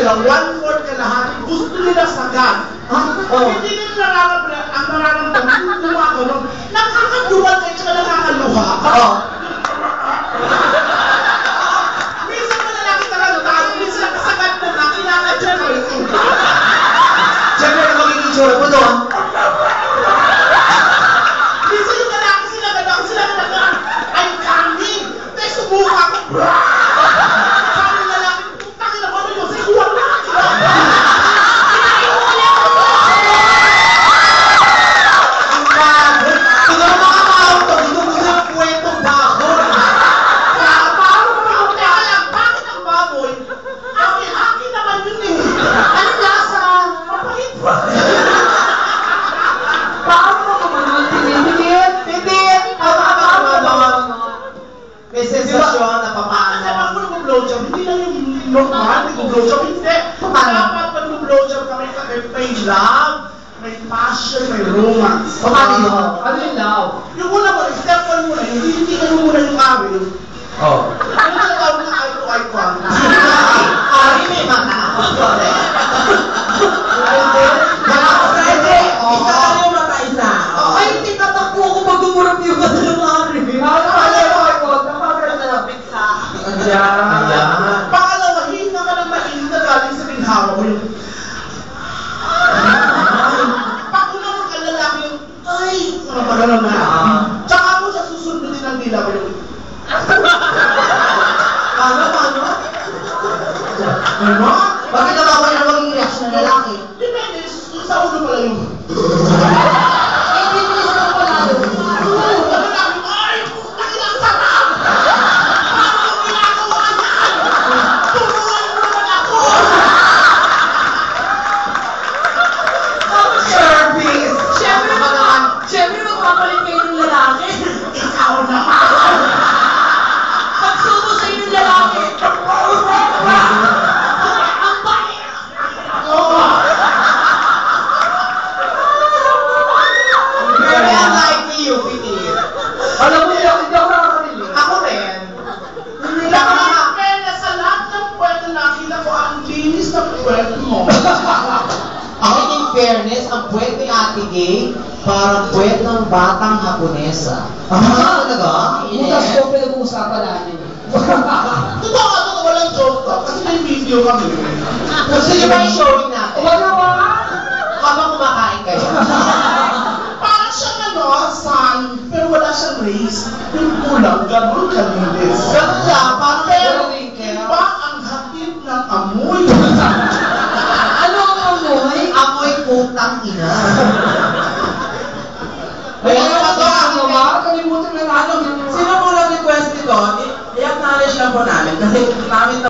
sila, 1/4 kalahati, gusto nila sagad. Hindi nila nararamdaman, yung gumagano, nakakaduwal kayo, tsaka nakakaluha. Minsan mo na lang itarantado, minsan nakasagad na na, kinakadyan kayo. Siyempre, ano magiging tsura mo doon? Minsan yung lalaki sila gano'n, I'm coming! Tapos sumuha ko, sabi ng lalaki, putangin ako ano yun, sikuha na! Ang bago! Siguro mga maauto, gusto yung kwentong bago. Teka lang, bakit ang baboy? Haki naman yun eh. Anong lasa? Mapahit ba? Paano mo naman pinipigil? May sensasyon na Kasi papaano. pag mag-blowjob, hindi lang yung normal, mag-blowjob, hindi. Dapat mag-blowjob kami sa may love, may passion, may romance. Paano yun? Ano yung love? Yung una mo, step 1 muna, yung hindi ka muna yung awil. Oh. Ano na tawag na eye to eye contact? Ari, may mata. Pwede. Isa ka yung mata isa. Ay, tinatakbo ako pag umurap yung mata ng Ari. Pangalawa, hinga ka ng mainit na galing sa binhawa mo yung... Pag umamang ka lalaki yung... Ay! Magano na. Tsaka mo siya susundin ng dila mo yung... Paano? Ano? Bakit nabawa na maging reaksyon ng lalaki? Depende, sa ulo pala yung... Ay! Putangin ang sarap! Paano mo ginagawa yan? Turuan mo naman ako! Service! Siyempre magpapalit kayo ng lalaki. Ikaw naman! Pagsubo sa inyong lalaki. Ang bait! Oo! Very unlike you, Pitir. Alam mo, hindi ako nakakarinig. Ako rin. Kaya sa lahat ng pwede nakita ko ang linis ng pwede mo. Ako in fairness, ang puwet ni Ate Gay, parang puwet ng batang Haponesa. Talaga? Bukas ko pinag-uusapan natin. Totoo, walang joke to. Kasi may video kami. Gusto niyo ba i-showing natin? Huwag naman! Habang kumakain kayo. Parang siyang sun, pero wala siyang rays. Yung kulang, ganun kalinis. Ganun lang, parang Pero meron din iba ang hatid ng amoy. Ano ang amoy? amoy putang ina. Kaya naman, kalimutan na natin. Sino po nag-request nito? I-acknowledge lang po namin kasi namin